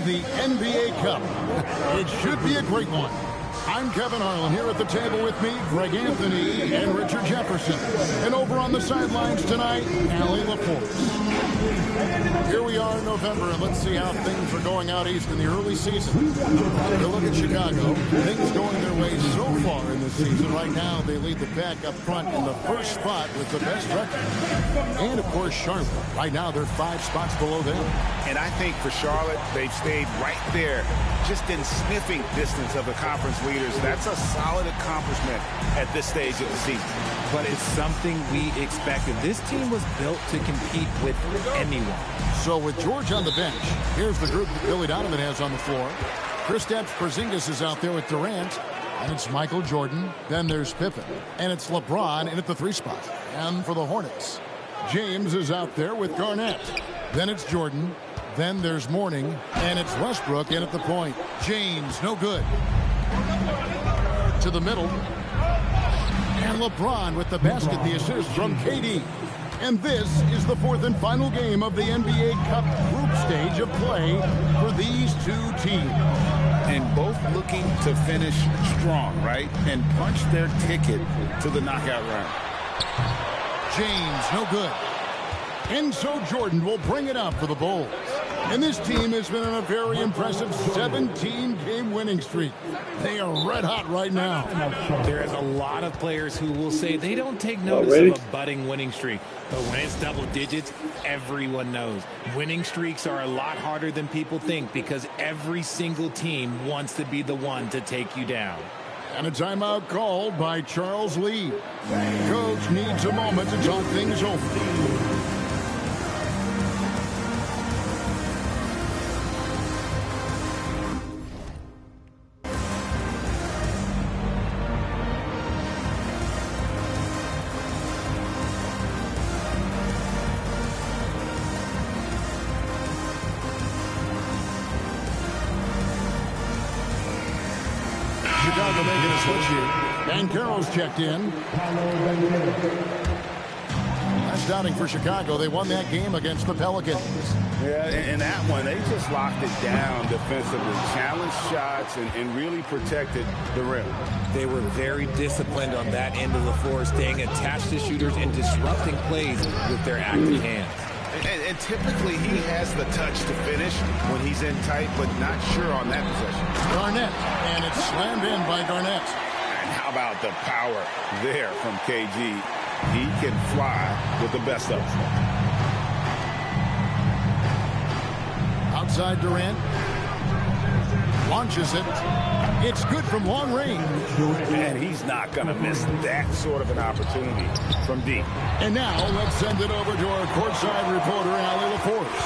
the NBA Cup. It should be a great one. I'm Kevin Harlan. Here at the table with me, Greg Anthony and Richard Jefferson. And over on the sidelines tonight, Allie LaForce. Here we are in November, and let's see how things are going out east in the early season. You look at Chicago, things going their way so far in this season. Right now, they lead the pack up front in the first spot with the best record. And, of course, Charlotte. Right now, they're 5 spots below them. And I think for Charlotte, they've stayed right there, just in sniffing distance of the conference leaders. That's a solid accomplishment at this stage of the season. But it's something we expected. This team was built to compete with anyone. So with George on the bench, here's the group that Billy Donovan has on the floor. Kristaps Porzingis is out there with Durant. And it's Michael Jordan. Then there's Pippen. And it's LeBron in at the 3 spot. And for the Hornets, James is out there with Garnett. Then it's Jordan. Then there's Mourning. And it's Westbrook in at the point. James, no good. To the middle. And LeBron with the basket, the assist from KD. And this is the 4th and final game of the NBA Cup group stage of play for these two teams. And both looking to finish strong, right? And punch their ticket to the knockout round. James, no good. And so Jordan will bring it up for the Bulls. And this team has been on a very impressive 17-game winning streak. They are red hot right now. There is a lot of players who will say they don't take notice of a budding winning streak. But when it's double digits, everyone knows. Winning streaks are a lot harder than people think because every single team wants to be the one to take you down. And a timeout called by Charles Lee. Coach needs a moment to talk things over. Chicago making a switch here. Banchero's checked in. That's downing for Chicago. They won that game against the Pelicans. Yeah, and that one, they just locked it down defensively. Challenged shots and really protected the rim. They were very disciplined on that end of the floor, staying attached to shooters and disrupting plays with their active hands. And typically he has the touch to finish when he's in tight, but not sure on that possession. Garnett, and it's slammed in by Garnett. And how about the power there from KG? He can fly with the best of them. Outside Durant. Launches it. It's good from long range. And he's not going to miss that sort of an opportunity from deep. And now let's send it over to our courtside reporter, Allie LaForce.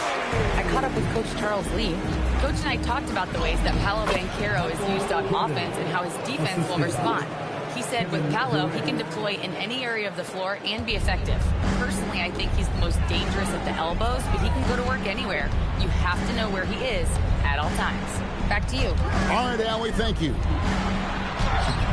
I caught up with Coach Charles Lee. Coach and I talked about the ways that Paolo Banchero is used on offense and how his defense will respond. He said with Paolo, he can deploy in any area of the floor and be effective. Personally, I think he's the most dangerous at the elbows, but he can go to work anywhere. You have to know where he is at all times. Back to you. All right, Allie, thank you.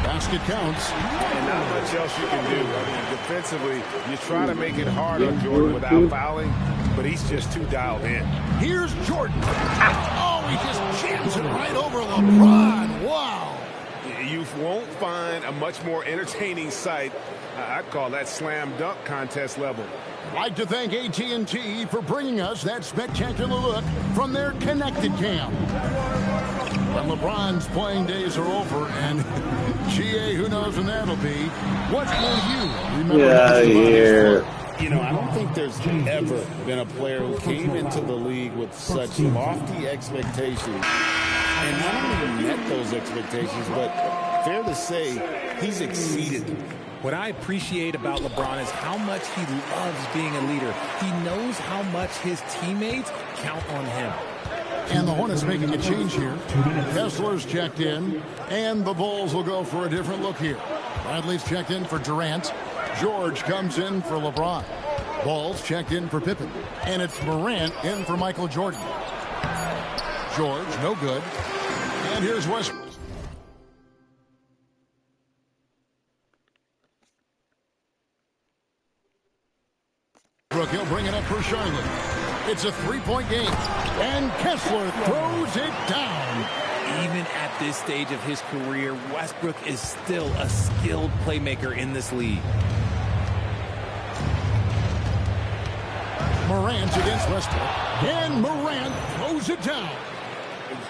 Basket counts. And not much else you can do. I mean, defensively, you try to make it hard on Jordan without fouling, but he's just too dialed in. Here's Jordan. Oh, he just jams it right over LeBron. Wow. You won't find a much more entertaining sight. I'd call that slam dunk contest level. I'd like to thank AT&T for bringing us that spectacular look from their Connected Cam. Well, LeBron's playing days are over, and GA, who knows when that'll be. What will you remember? Yeah, here. You know, I don't think there's ever been a player who came into the league with such lofty expectations and not only met those expectations, but fair to say, he's exceeded them. What I appreciate about LeBron is how much he loves being a leader. He knows how much his teammates count on him. And the Hornets making a change here. Kessler's checked in, and the Bulls will go for a different look here. Bradley's checked in for Durant. George comes in for LeBron. Ball's checked in for Pippen. And it's Morant in for Michael Jordan. George, no good. And here's Westbrook. He'll bring it up for Charlotte. It's a three-point game. And Kessler throws it down. Even at this stage of his career, Westbrook is still a skilled playmaker in this league. Morant against Westbrook. And Morant throws it down.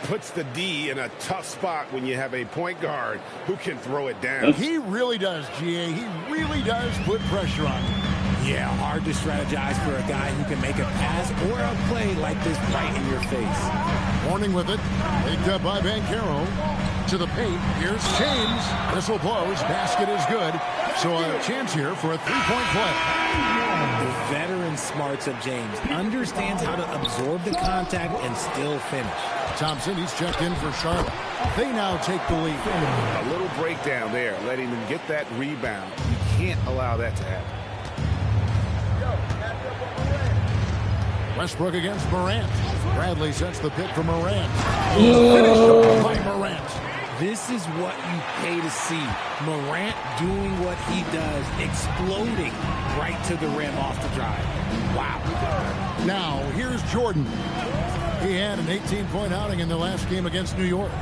Puts the D in a tough spot when you have a point guard who can throw it down. He really does, GA. He really does put pressure on him. Yeah, hard to strategize for a guy who can make a pass or a play like this right in your face. Warning with it. Picked up by Banchero. To the paint. Here's James. Whistle blows. Basket is good. So a chance here for a three-point play. The veteran smarts of James understands how to absorb the contact and still finish. Thompson, he's checked in for Charlotte. They now take the lead. A little breakdown there, letting them get that rebound. You can't allow that to happen. Westbrook against Morant. Bradley sets the pick for Morant. Finished by Morant. This is what you pay to see. Morant doing what he does, exploding right to the rim off the drive. Wow. Now, here's Jordan. He had an 18-point outing in the last game against New York.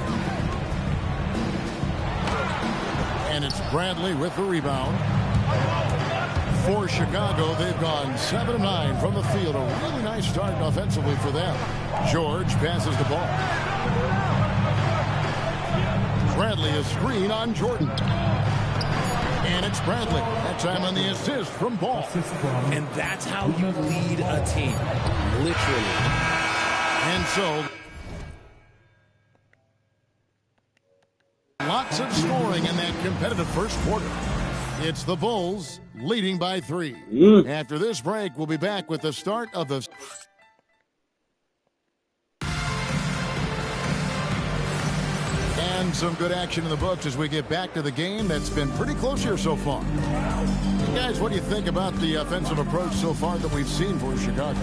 And it's Bradley with the rebound. For Chicago, they've gone 7 of 9 from the field. A really nice start offensively for them. George passes the ball. Bradley a screen on Jordan. And it's Bradley. That time on the assist from Ball. And that's how you lead a team. Literally. And so, lots of scoring in that competitive first quarter. It's the Bulls leading by 3. After this break, we'll be back with the start of the... And some good action in the books as we get back to the game that's been pretty close here so far. Guys, what do you think about the offensive approach so far that we've seen for Chicago?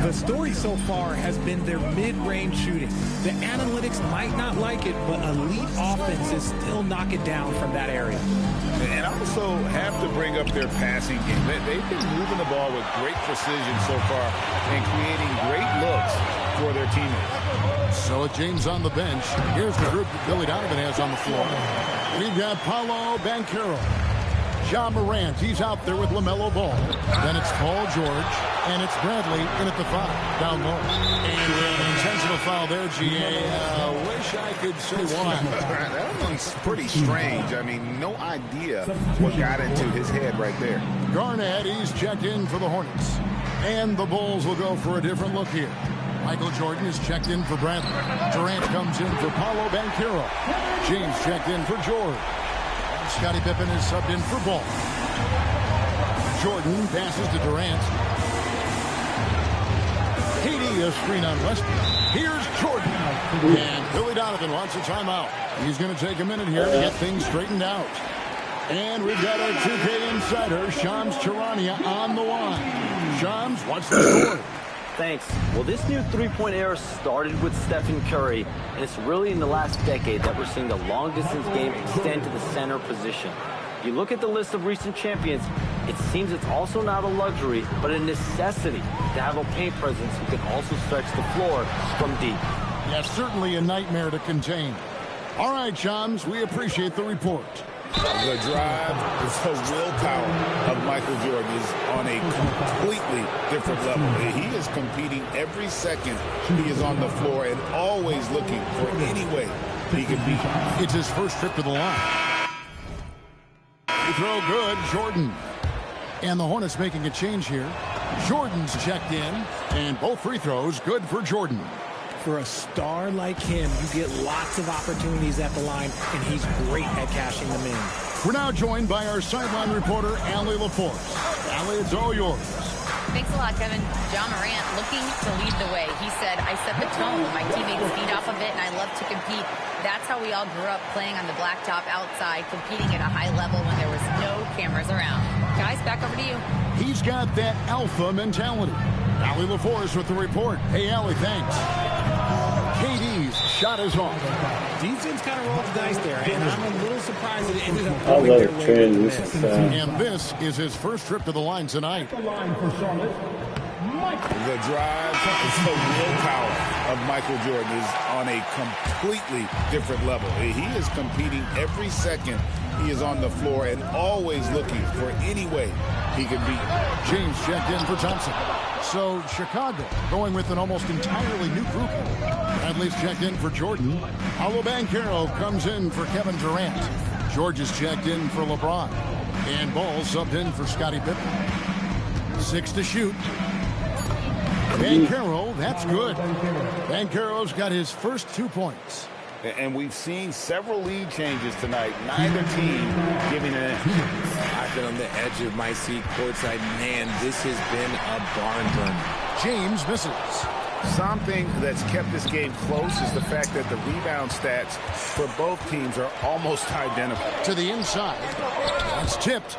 The story so far has been their mid-range shooting. The analytics might not like it, but elite offenses still knock it down from that area. And also have to bring up their passing game. They've been moving the ball with great precision so far and creating great looks for their teammates. So James on the bench. Here's the group that Billy Donovan has on the floor. We've got Paolo Banchero. Ja Morant, he's out there with LaMelo Ball. Then it's Paul George, and it's Bradley in at the 5, down low. And an intentional foul there, GA. Wish I could say why. That one's pretty strange. I mean, no idea what got into his head right there. Garnett, he's checked in for the Hornets. And the Bulls will go for a different look here. Michael Jordan is checked in for Bradley. Durant comes in for Paolo Banchero. James checked in for George. Scottie Pippen is subbed in for Ball. Jordan passes to Durant. KD a screen on Westbrook. Here's Jordan. And Billy Donovan wants a timeout. He's going to take a minute here to get things straightened out. And we've got our 2K insider, Shams Charania, on the line. Shams, what's the score? Thanks. Well, this new three-point era started with Stephen Curry, and it's really in the last decade that we're seeing the long-distance game extend to the center position. You look at the list of recent champions, it seems it's also not a luxury, but a necessity to have a paint presence who can also stretch the floor from deep. Yes, certainly a nightmare to contain. All right, Shams, we appreciate the report. The drive, the willpower of Michael Jordan is on a completely different level. He is competing every second he is on the floor and always looking for any way he can beat. It's his first trip to the line. Free throw good, Jordan. And the Hornets making a change here. Jordan's checked in, and both free throws good for Jordan. For a star like him, you get lots of opportunities at the line, and he's great at cashing them in. We're now joined by our sideline reporter, Allie LaForce. Allie, it's all yours. Thanks a lot, Kevin. Ja Morant looking to lead the way. He said, I set the tone. My teammates feed off of it, and I love to compete. That's how we all grew up, playing on the blacktop outside, competing at a high level when there was no cameras around. Guys, back over to you. He's got that alpha mentality. Allie LaForce with the report. Hey, Allie, thanks. KD's shot is off. Defense kind of rolled the dice there, and I'm a little surprised that it ended up going their way. And this is his first trip to the line tonight. The line for Charlotte, The drive, the willpower of Michael Jordan is on a completely different level. He is competing every second he is on the floor and always looking for any way he can beat. James checked in for Thompson. So Chicago going with an almost entirely new group. Bradley's checked in for Jordan. Paolo Banchero comes in for Kevin Durant. George is checked in for LeBron. And Ball subbed in for Scottie Pippen. 6 to shoot. Banchero, that's good. Banchero's got his first 2 points. And we've seen several lead changes tonight. Neither team giving an inch. I've been on the edge of my seat courtside. Man, this has been a barn burner. James misses. Something that's kept this game close is the fact that the rebound stats for both teams are almost identical. To the inside. That's tipped.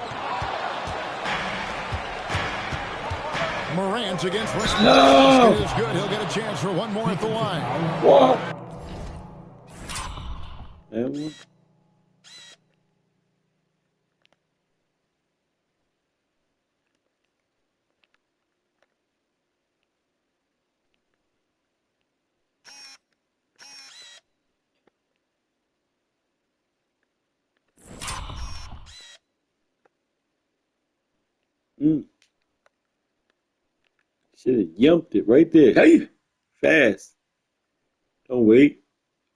Morant against Westbrook. No! It is good. He'll get a chance for one more at the line. What? That one. Should have yumped it right there. Hey, fast. Don't wait.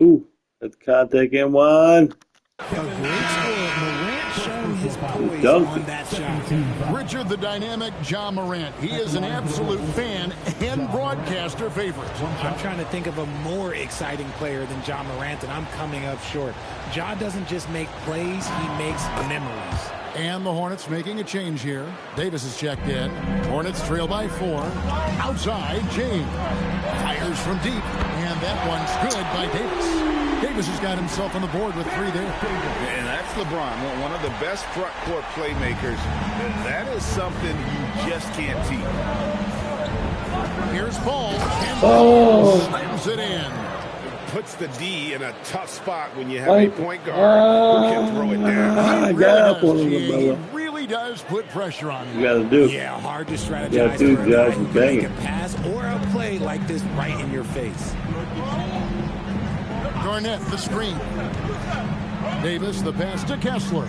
Ooh, that's contact and one. A great score. Morant showing his poise on that shot. Richard the dynamic Ja Morant. He is an absolute fan and broadcaster favorite. I'm trying to think of a more exciting player than Ja Morant, and I'm coming up short. Ja doesn't just make plays, he makes memories. And the Hornets making a change here. Davis is checked in. Hornets trail by 4. Outside, James. Fires from deep. And that one's good by Davis. Davis has got himself on the board with 3 there. And that's LeBron, one of the best front court playmakers. That is something you just can't teach. Here's Ball. And slams it in. Puts the D in a tough spot when you have a point guard who can throw it down. He really does put pressure on him. You gotta do. Yeah, hard to strategize for a guy who can make a pass or a play like this right in your face. Garnett, the screen. Davis, the pass to Kessler.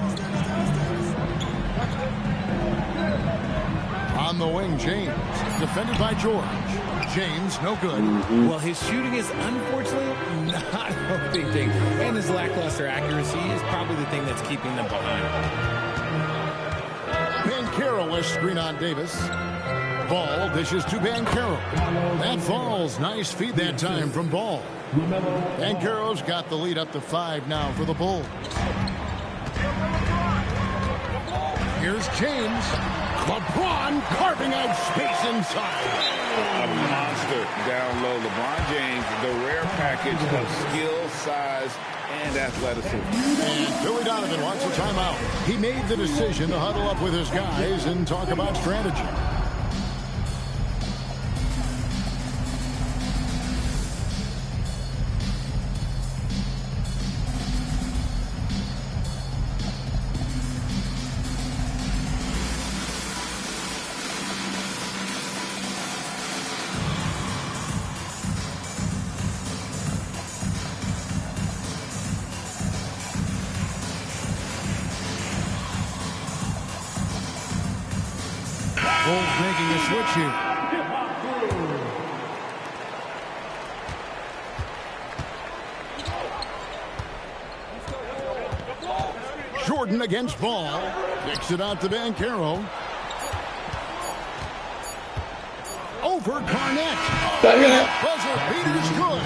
On the wing, James. Defended by George. James, no good. Well, his shooting is unfortunately not a big thing. And his lackluster accuracy is probably the thing that's keeping them behind. Banchero will screen on Davis. Ball dishes to Banchero. That falls. Nice feed that time from Ball. Banchero's got the lead up to 5 now for the Bulls. Here's James. LeBron carving out space inside. A monster down low. LeBron James, the rare package of skill, size, and athleticism. And Billy Donovan wants a timeout. He made the decision to huddle up with his guys and talk about strategy. Bulls making a switch here. Jordan against Ball. Kicks it out to Banchero. Over Garnett. Buzzer beater's good.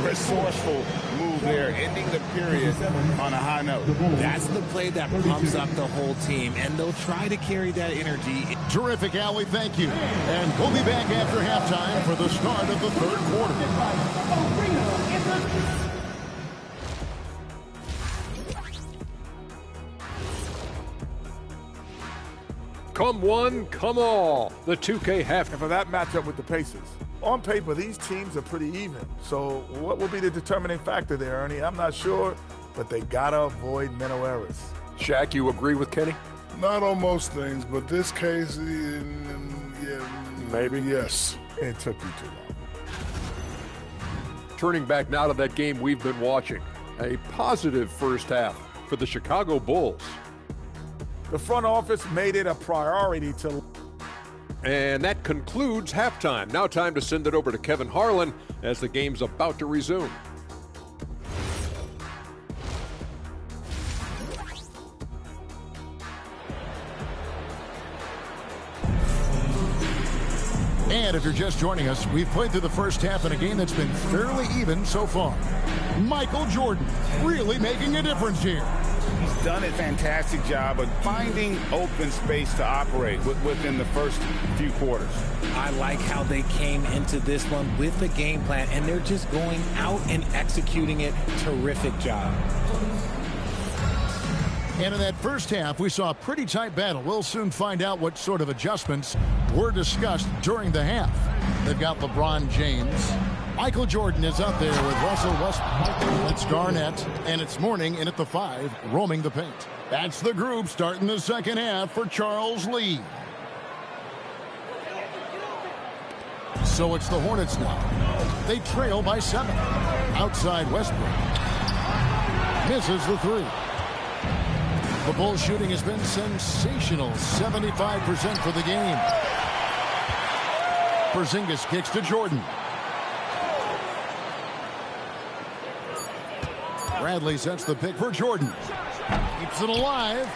Resourceful move there, ending the period on a high note. That's the play that pumps up the whole team, and they'll try to carry that energy. Terrific, Allie. Thank you. And we'll be back after halftime for the start of the third quarter. Come one, come all. The 2K half. And for that matchup with the Pacers, on paper, these teams are pretty even. So what will be the determining factor there, Ernie? I'm not sure, but they got to avoid mental errors. Shaq, you agree with Kenny? Not on most things, but this case, yeah. baby. Yes, it took you too long. Turning back now to that game we've been watching. A positive first half for the Chicago Bulls. The front office made it a priority to... And that concludes halftime. Now time to send it over to Kevin Harlan as the game's about to resume. And if you're just joining us, we've played through the first half in a game that's been fairly even so far. Michael Jordan really making a difference here. He's done a fantastic job of finding open space to operate within the first few quarters. I like how they came into this one with the game plan, and they're just going out and executing it. Terrific job. And in that first half, we saw a pretty tight battle. We'll soon find out what sort of adjustments were discussed during the half. They've got LeBron James. Michael Jordan is out there with Russell Westbrook. It's Garnett, and it's Mourning in at the 5, roaming the paint. That's the group starting the second half for Charles Lee. So it's the Hornets now. They trail by 7. Outside Westbrook. Misses the 3. The Bulls shooting has been sensational. 75% for the game. Porzingis kicks to Jordan. Bradley sets the pick for Jordan. Keeps it alive.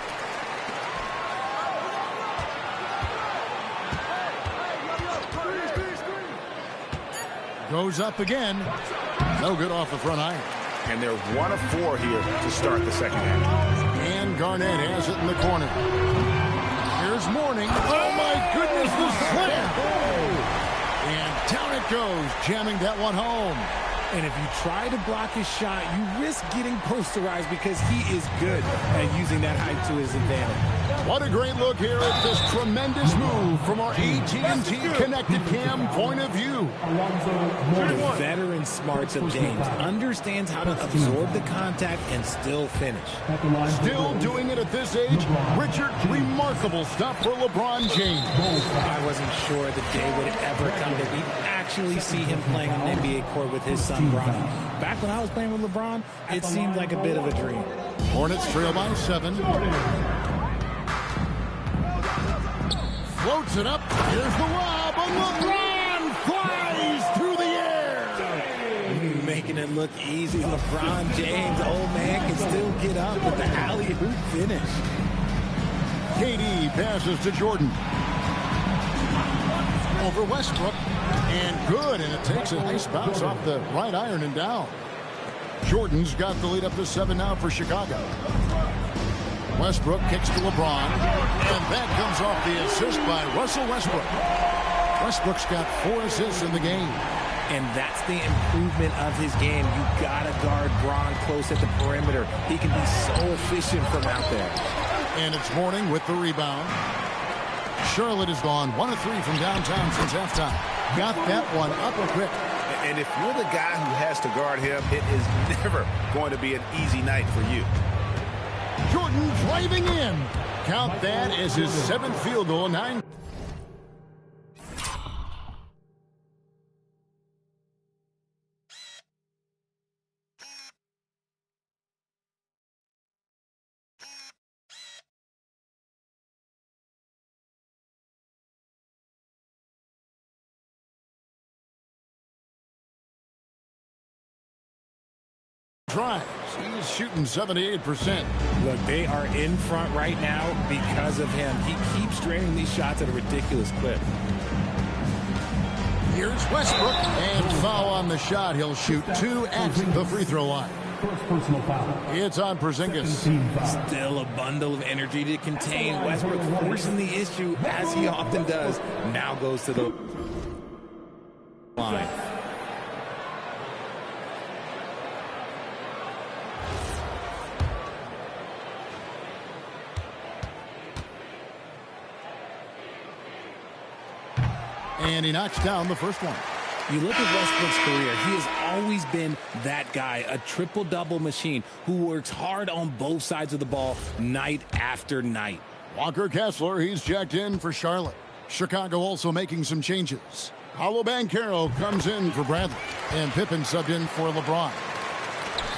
Goes up again. No good off the front iron. And they're 1 of 4 here to start the second half. And Garnett has it in the corner. Here's Mourning. Oh, my goodness, the slam. And down it goes, jamming that one home. And if you try to block his shot, you risk getting posterized because he is good at using that height to his advantage. What a great look here at this tremendous move from our AT&T Connected Cam point of view. The veteran smarts of James understands how to absorb the contact and still finish. Still doing it at this age. Richard, remarkable stuff for LeBron James. I wasn't sure the day would ever come that we'd actually see him playing on an NBA court with his son, Bronny. Back when I was playing with LeBron, it seemed like a bit of a dream. Hornets trail by 7. Floats it up. Here's the lob, and LeBron flies through the air. Making it look easy. LeBron James, old man, can still get up with the alley-oop finish. KD passes to Jordan. Over Westbrook. And good, and it takes a nice bounce off the right iron and down. Jordan's got the lead up to 7 now for Chicago. Westbrook kicks to LeBron, and that comes off the assist by Russell Westbrook. Westbrook's got 4 assists in the game. And that's the improvement of his game. You gotta guard Bron close at the perimeter. He can be so efficient from out there. And it's Mourning with the rebound. Charlotte has gone 1 of 3 from downtown since halftime. Got that one up a quick. And if you're the guy who has to guard him, it is never going to be an easy night for you. Jordan driving in. Count that as his 7th field goal. 9. Drives. He's shooting 78%. Look, they are in front right now because of him. He keeps draining these shots at a ridiculous clip. Here's Westbrook, and foul on the shot. He'll shoot 2 at the free throw line. First personal foul. It's on Porzingis. Still a bundle of energy to contain. Westbrook forcing the issue, as he often does. Now goes to the line. And he knocks down the first one. You look at Westbrook's career, he has always been that guy, a triple-double machine who works hard on both sides of the ball night after night. Walker Kessler, he's checked in for Charlotte. Chicago also making some changes. Paolo Banchero comes in for Bradley, and Pippen subbed in for LeBron.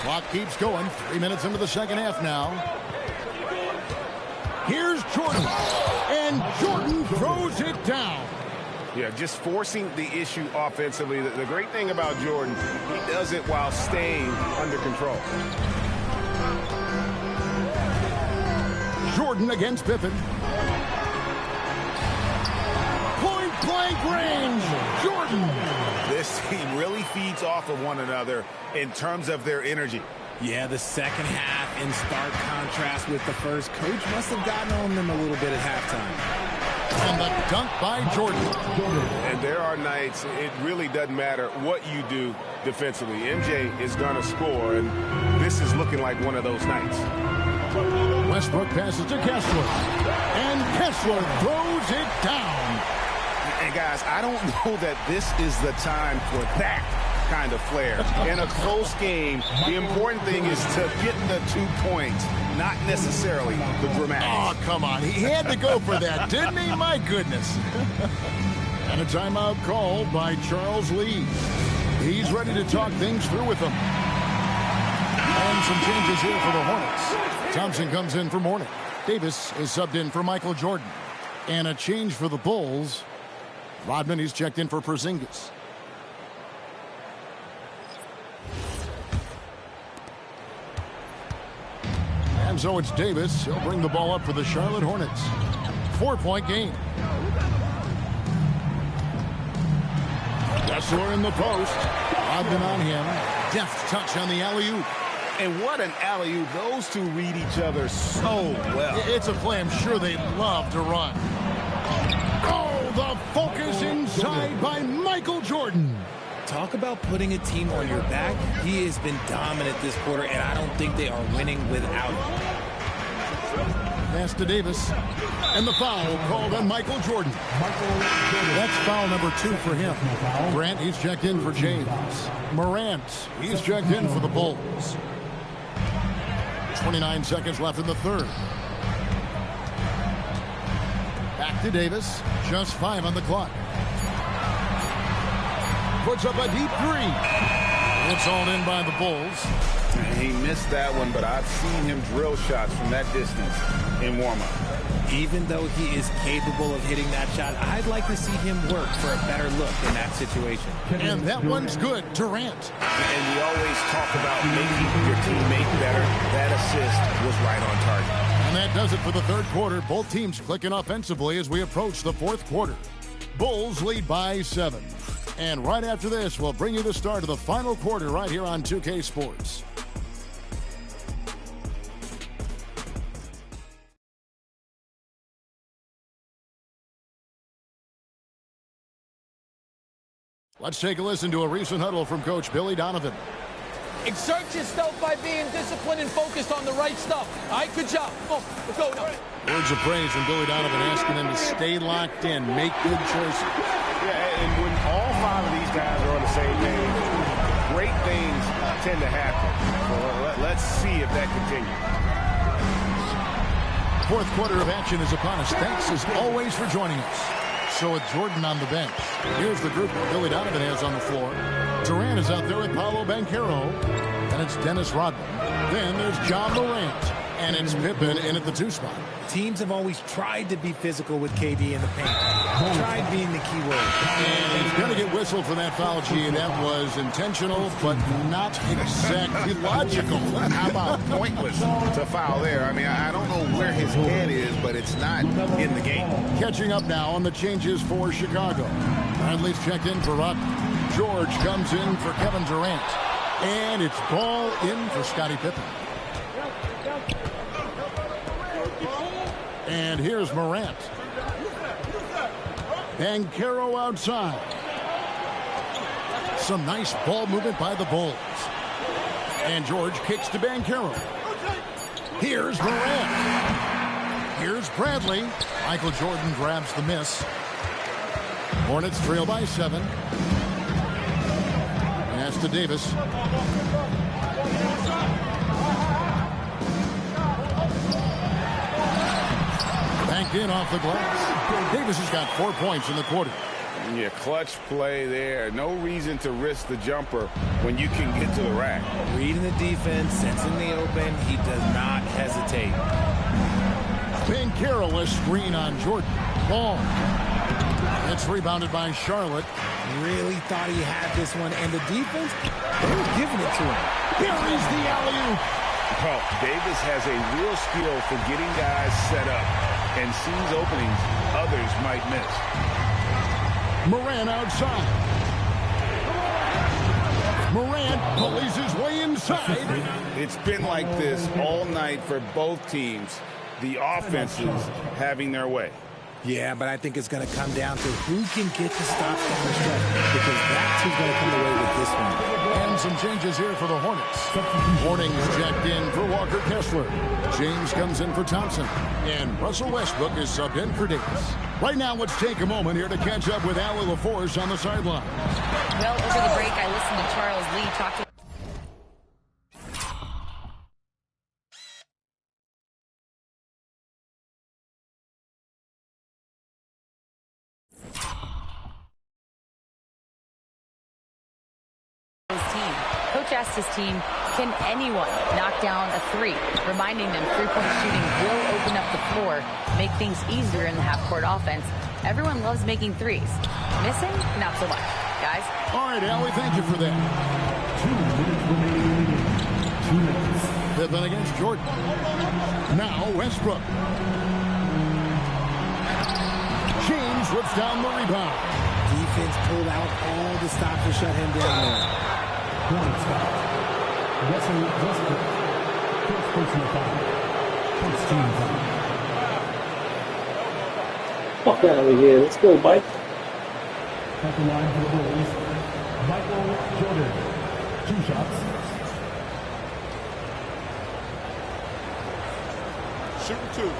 Clock keeps going. 3 minutes into the second half now. Here's Jordan, and Jordan throws it down. Yeah, just forcing the issue offensively. The great thing about Jordan, he does it while staying under control. Jordan against Pippen. Point-blank range, Jordan. This team really feeds off of one another in terms of their energy. Yeah, the second half in stark contrast with the first. Coach must have gotten on them a little bit at halftime. And the dunk by Jordan. And there are nights it really doesn't matter what you do defensively. MJ is going to score, and this is looking like one of those nights. Westbrook passes to Kessler, and Kessler throws it down. And guys, I don't know that this is the time for that kind of flair. In a close game, the important thing is to get the 2 points, not necessarily the dramatics. Oh, come on. He had to go for that, didn't he? My goodness. And a timeout called by Charles Lee. He's ready to talk things through with them. And some changes here for the Hornets. Thompson comes in for Mourning. Davis is subbed in for Michael Jordan. And a change for the Bulls. Rodman, he's checked in for Porzingis. And so it's Davis. He'll bring the ball up for the Charlotte Hornets. 4-point game. Kessler in the post. Rodman on him. Deft touch on the alley-oop. And what an alley-oop. Those two read each other so well. It's a play I'm sure they love to run. Oh, the focus inside by Michael Jordan. Talk about putting a team on your back. He has been dominant this quarter, and I don't think they are winning without him. Pass to Davis. And the foul called on Michael Jordan. That's foul number 2 for him. Grant, he's checked in for James. Morant, he's checked in for the Bulls. 29 seconds left in the third. Back to Davis. Just 5 on the clock. Puts up a deep 3. It's all in by the Bulls. He missed that one, but I've seen him drill shots from that distance in warm-up. Even though he is capable of hitting that shot, I'd like to see him work for a better look in that situation. And that one's good. Durant. And we always talk about making your teammate better. That assist was right on target. And that does it for the third quarter. Both teams clicking offensively as we approach the fourth quarter. Bulls lead by 7. And right after this, we'll bring you the start of the final quarter right here on 2K Sports. Let's take a listen to a recent huddle from Coach Billy Donovan. Exert yourself by being disciplined and focused on the right stuff. All right, good job. Oh, let's go now. Words of praise from Billy Donovan asking them to stay locked in, make good choices. Yeah, and when all 5 of these guys are on the same page, great things tend to happen. So let's see if that continues. Fourth quarter of action is upon us. Thanks as always for joining us. So with Jordan on the bench, here's the group that Billy Donovan has on the floor. Durant is out there with Paolo Banchero. Then it's Dennis Rodman. Then there's John Morant. And it's Pippen in at the 2 spot. Teams have always tried to be physical with KD in the paint. Tried being the key word. And he's going to get whistled for that foul, G. That was intentional, but not exactly logical. How about pointless to foul there? I mean, I don't know where his head is, but it's not in the game. Catching up now on the changes for Chicago. Bradley's checked in for Rodman. George comes in for Kevin Durant. And it's ball in for Scottie Pippen. And here's Morant. Banchero outside. Some nice ball movement by the Bulls. And George kicks to Banchero. Here's Morant. Here's Bradley. Michael Jordan grabs the miss. Hornets trail by 7. Pass to Davis. Banked in off the glass. Davis has got 4 points in the quarter. Yeah, clutch play there. No reason to risk the jumper when you can get to the rack. Reading the defense, sensing the open, he does not hesitate. Banchero, a screen on Jordan. Ball. It's rebounded by Charlotte. Really thought he had this one, and the defense, they were giving it to him. Buries the alley-oop. Well, Davis has a real skill for getting guys set up and sees openings others might miss. Morant outside. Morant pulleys his way inside. It's been like this all night for both teams. The offenses having their way. Yeah, but I think it's going to come down to who can get the stops down the stretch, because that's who's going to come away with this one. And some changes here for the Hornets. Hornings checked in for Walker Kessler. James comes in for Thompson. And Russell Westbrook is subbed in for Davis. Right now, let's take a moment here to catch up with Allie LaForce on the sideline. Well, over the break, I listened to Charles Lee talk to his team. Coach asked his team, can anyone knock down a three? Reminding them three-point shooting will open up the floor, make things easier in the half-court offense. Everyone loves making threes. Missing? Not so much. Guys? All right, Allie, thank you for that. 2 minutes remaining. 2 minutes. Pippen against Jordan. Now Westbrook. James rips down the rebound. Defense pulled out all the stops to shut him down there. Hornets foul. Russell Westbrook. First personal foul. First team foul. Fuck out of here. Let's go, Mike. At the line for the Bulls, Michael Jordan. 2 shots. Shooting 2.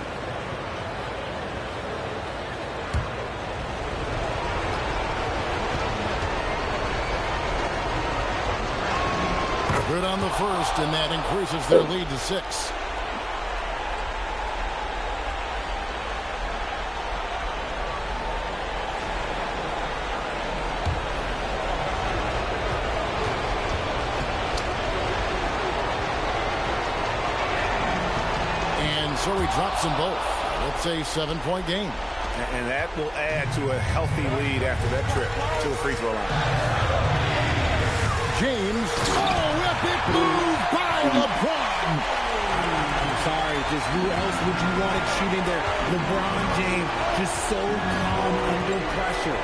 Good on the first, and that increases their lead to 6. And so he drops them both. It's a 7-point game. And that will add to a healthy lead after that trip to the free throw line. James. Oh, epic move by LeBron. I'm sorry, just who else would you want it shooting there? LeBron James, just so calm under pressure.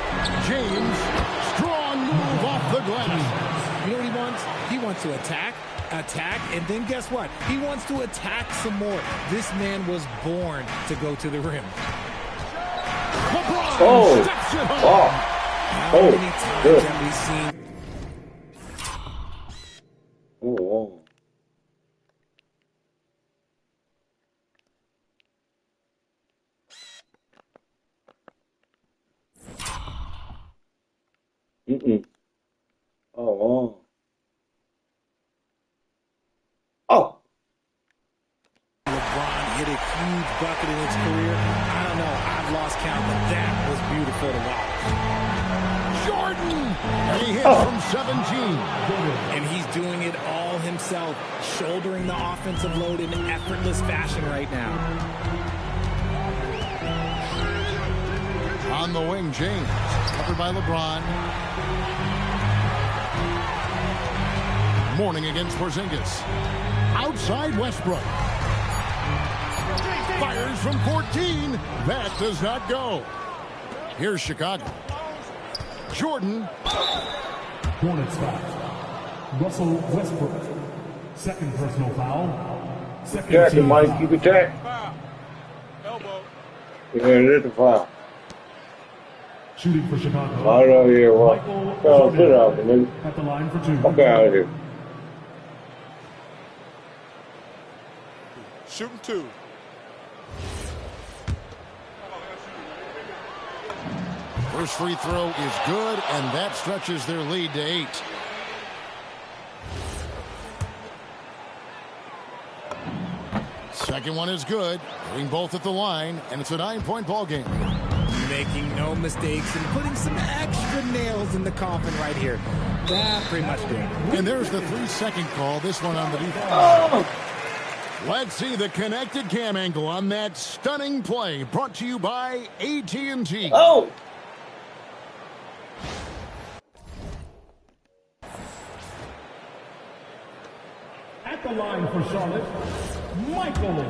James, strong move off the glass. You know what he wants? He wants to attack, and then guess what? He wants to attack some more. This man was born to go to the rim. LeBron steps it home. How many times have we seen? Oh. Oh. Oh. LeBron hit a huge bucket in his career. I don't know. I've lost count, but that was beautiful to watch. Jordan! And he hits from 17. And he's doing it all himself, shouldering the offensive load in effortless fashion right now. On the wing, James. Covered by LeBron. Morning against Porzingis. Outside Westbrook. Fires from 14. That does not go. Here's Chicago. Jordan. Hornets foul. Russell Westbrook. Second personal foul. Second Jackson, team Mike, foul. keep it tight. Elbow. Yeah, there's the foul. Shooting for Chicago. Out of here, what? Michael Oh, sit Jordan. out, nigga. At the line for 2. Fuck out of here. Shooting 2. First free throw is good, and that stretches their lead to 8. Second one is good. Hitting both at the line, and it's a 9-point ball game. Making no mistakes and putting some extra nails in the coffin right here. That pretty much did. And there's the 3-second call. This one on the defense. Let's see the connected cam angle on that stunning play. Brought to you by AT&T. Oh! At the line for Charlotte, Michael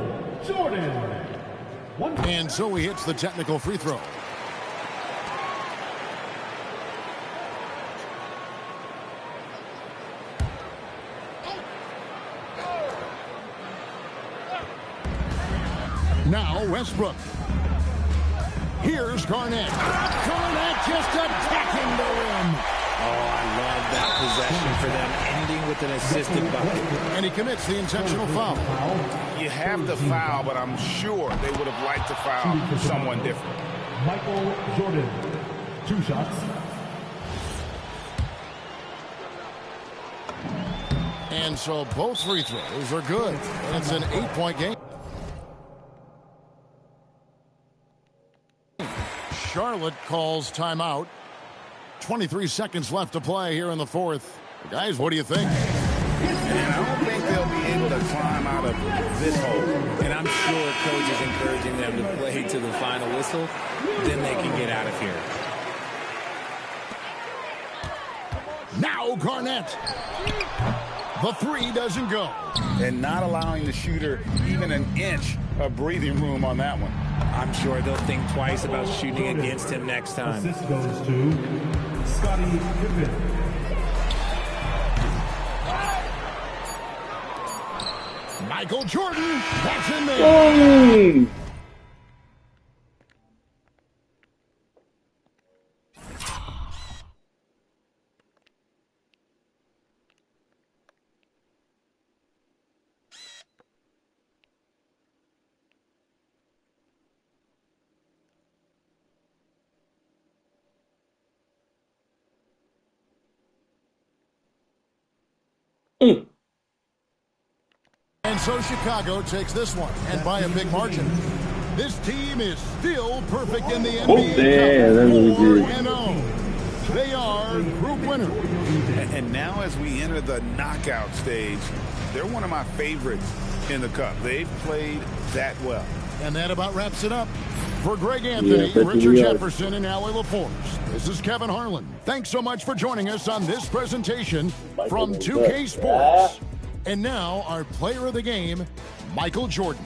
Jordan. And so he hits the technical free throw. Now Westbrook. Here's Garnett. Garnett just attacking the rim. Oh, I love that possession for them, ending with an assisted bucket. And he commits the intentional foul. You have to foul, but I'm sure they would have liked to foul someone different. Michael Jordan, 2 shots. And so both free throws are good. And it's an 8-point game. Charlotte calls timeout. 23 seconds left to play here in the fourth. Guys, what do you think? And I don't think they'll be able to climb out of this hole. And I'm sure coach is encouraging them to play to the final whistle. Then they can get out of here. Now Garnett. The 3 doesn't go. And not allowing the shooter even an inch of breathing room on that one. I'm sure they'll think twice about shooting against him next time. Assist goes to Scottie Pippen. Michael Jordan, that's in there. And so Chicago takes this one, and by a big margin. This team is still perfect in the NBA. Oh, damn, that really good. 4-0. They are group winners. And now as we enter the knockout stage, they're one of my favorites in the Cup. They've played that well. And that about wraps it up. For Greg Anthony, Richard Jefferson, and Allie LaForce, this is Kevin Harlan. Thanks so much for joining us on this presentation from 2K Sports. And now our player of the game, Michael Jordan.